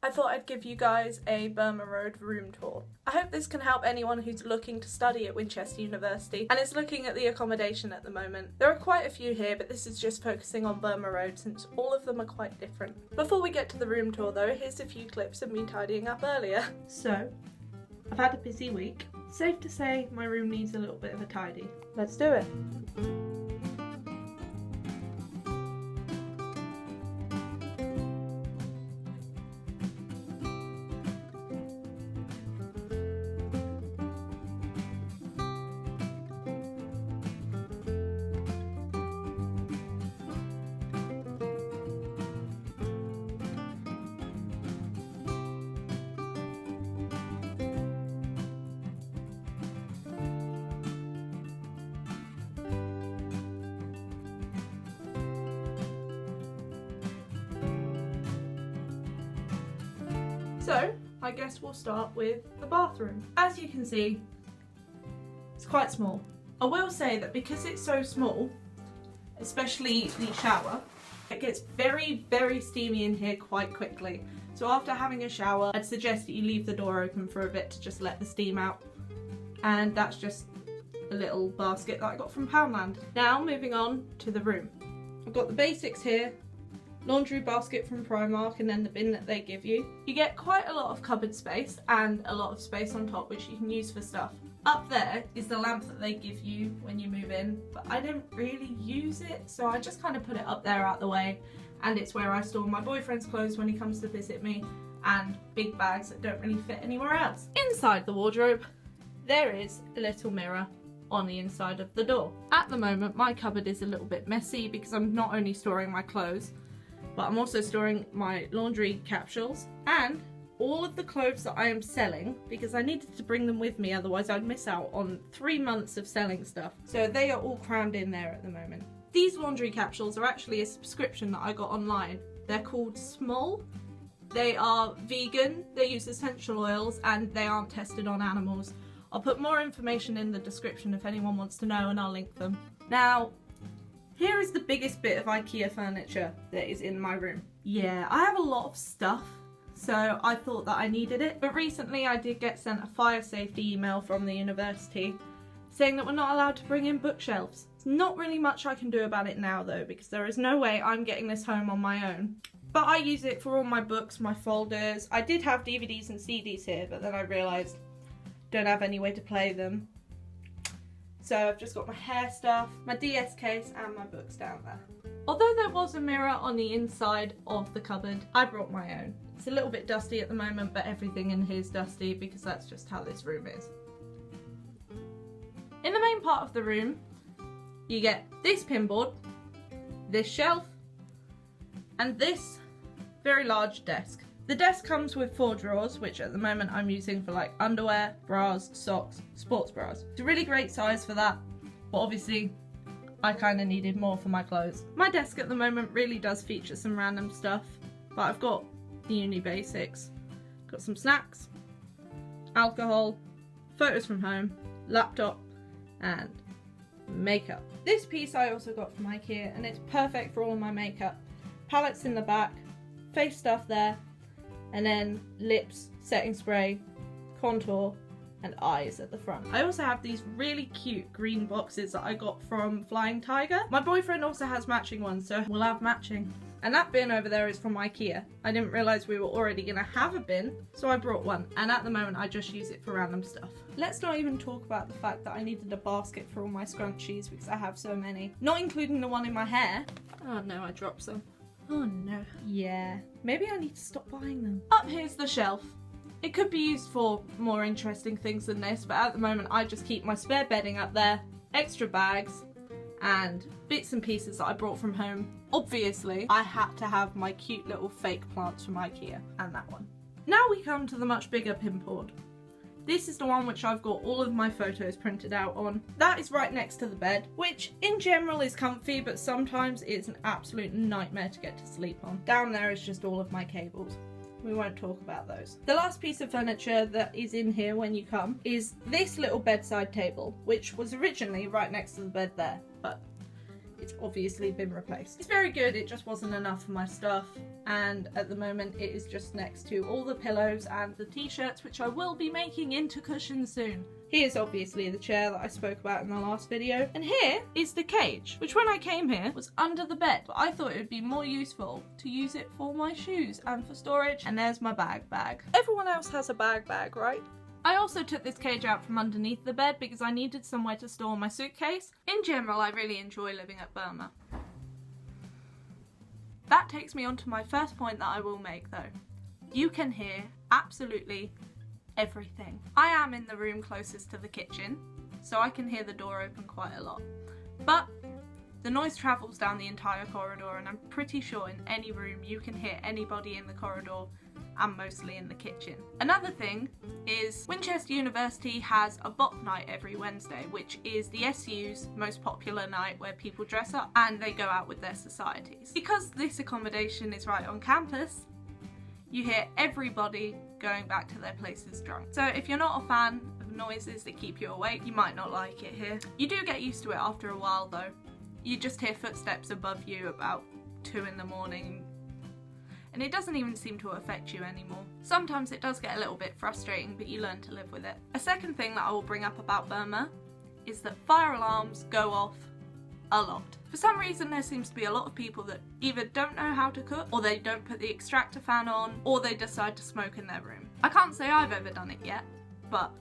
I thought I'd give you guys a Burma Road room tour. I hope this can help anyone who's looking to study at Winchester University and is looking at the accommodation at the moment. There are quite a few here, but this is just focusing on Burma Road since all of them are quite different. Before we get to the room tour though, here's a few clips of me tidying up earlier. So, I've had a busy week. Safe to say my room needs a little bit of a tidy. Let's do it. So, I guess we'll start with the bathroom. As you can see, it's quite small. I will say that because it's so small, especially the shower, it gets very, very steamy in here quite quickly. So after having a shower, I'd suggest that you leave the door open for a bit to just let the steam out. And that's just a little basket that I got from Poundland. Now, moving on to the room. I've got the basics here. Laundry basket from Primark and then the bin that they give you. You get quite a lot of cupboard space and a lot of space on top which you can use for stuff. Up there is the lamp that they give you when you move in, but I don't really use it, so I just kind of put it up there out the way, and it's where I store my boyfriend's clothes when he comes to visit me and big bags that don't really fit anywhere else. Inside the wardrobe there is a little mirror on the inside of the door. At the moment my cupboard is a little bit messy because I'm not only storing my clothes, but I'm also storing my laundry capsules and all of the clothes that I am selling because I needed to bring them with me, otherwise I'd miss out on 3 months of selling stuff. So they are all crammed in there at the moment. These laundry capsules are actually a subscription that I got online. They're called Small. They are vegan, they use essential oils, and they aren't tested on animals. I'll put more information in the description if anyone wants to know, and I'll link them. Now, here is the biggest bit of Ikea furniture that is in my room. Yeah, I have a lot of stuff, so I thought that I needed it. But recently I did get sent a fire safety email from the university saying that we're not allowed to bring in bookshelves. There's not really much I can do about it now though, because there is no way I'm getting this home on my own. But I use it for all my books, my folders. I did have DVDs and CDs here, but then I realised I don't have any way to play them. So I've just got my hair stuff, my DS case and my books down there. Although there was a mirror on the inside of the cupboard, I brought my own. It's a little bit dusty at the moment, but everything in here is dusty because that's just how this room is. In the main part of the room, you get this pinboard, this shelf, and this very large desk. The desk comes with 4 drawers, which at the moment I'm using for like underwear, bras, socks, sports bras. It's a really great size for that, but obviously I kind of needed more for my clothes. My desk at the moment really does feature some random stuff, but I've got the uni basics. Got some snacks, alcohol, photos from home, laptop, and makeup. This piece I also got from Ikea and it's perfect for all my makeup. Palettes in the back, face stuff there, and then lips, setting spray, contour, and eyes at the front. I also have these really cute green boxes that I got from Flying Tiger. My boyfriend also has matching ones, so we'll have matching. And that bin over there is from Ikea. I didn't realise we were already gonna have a bin, so I brought one. And at the moment I just use it for random stuff. Let's not even talk about the fact that I needed a basket for all my scrunchies because I have so many. Not including the one in my hair. Oh no, I dropped some. Oh no. Yeah, maybe I need to stop buying them. Up here's the shelf. It could be used for more interesting things than this, but at the moment I just keep my spare bedding up there, extra bags, and bits and pieces that I brought from home. Obviously, I had to have my cute little fake plants from Ikea, and that one. Now we come to the much bigger pinboard. This is the one which I've got all of my photos printed out on. That is right next to the bed, which in general is comfy, but sometimes it's an absolute nightmare to get to sleep on. Down there is just all of my cables. We won't talk about those. The last piece of furniture that is in here when you come is this little bedside table, which was originally right next to the bed there, but it's obviously been replaced. It's very good, it just wasn't enough for my stuff, and at the moment it is just next to all the pillows and the t-shirts, which I will be making into cushions soon. Here's obviously the chair that I spoke about in the last video, and here is the cage, which when I came here was under the bed, but I thought it would be more useful to use it for my shoes and for storage. And there's my bag. Everyone else has a bag, right? I also took this cage out from underneath the bed because I needed somewhere to store my suitcase. In general, I really enjoy living at Burma. That takes me on to my first point that I will make though. You can hear absolutely everything. I am in the room closest to the kitchen, so I can hear the door open quite a lot. But the noise travels down the entire corridor, and I'm pretty sure in any room you can hear anybody in the corridor, and mostly in the kitchen. Another thing is Winchester University has a bop night every Wednesday, which is the SU's most popular night where people dress up and they go out with their societies. Because this accommodation is right on campus, you hear everybody going back to their places drunk. So if you're not a fan of noises that keep you awake, you might not like it here. You do get used to it after a while though. You just hear footsteps above you about 2 in the morning, and it doesn't even seem to affect you anymore. Sometimes it does get a little bit frustrating, but you learn to live with it. A second thing that I will bring up about Burma is that fire alarms go off a lot. For some reason there seems to be a lot of people that either don't know how to cook, or they don't put the extractor fan on, or they decide to smoke in their room. I can't say I've ever done it yet, but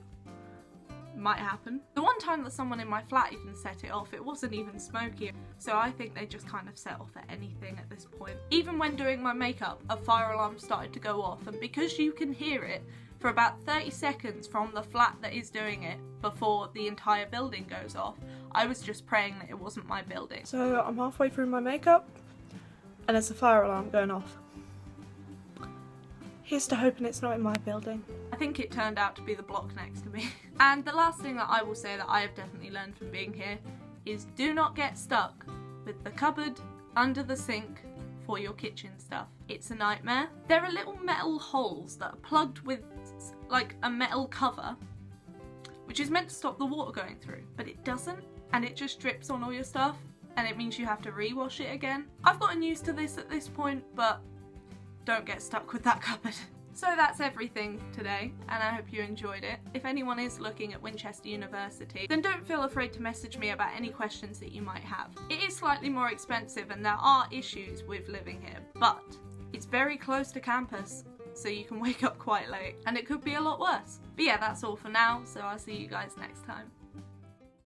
it might happen. The one time that someone in my flat even set it off, it wasn't even smoky, so I think they just kind of set off at anything at this point. Even when doing my makeup, a fire alarm started to go off, and because you can hear it for about 30 seconds from the flat that is doing it before the entire building goes off, I was just praying that it wasn't my building. So I'm halfway through my makeup and there's a fire alarm going off. Here's to hoping it's not in my building. I think it turned out to be the block next to me. And the last thing that I will say that I have definitely learned from being here is do not get stuck with the cupboard under the sink for your kitchen stuff. It's a nightmare. There are little metal holes that are plugged with like a metal cover, which is meant to stop the water going through, but it doesn't, and it just drips on all your stuff, and it means you have to rewash it again. I've gotten used to this at this point, but don't get stuck with that cupboard. So that's everything today, and I hope you enjoyed it. If anyone is looking at Winchester University, then don't feel afraid to message me about any questions that you might have. It is slightly more expensive and there are issues with living here, but it's very close to campus, so you can wake up quite late, and it could be a lot worse. But yeah, that's all for now, so I'll see you guys next time.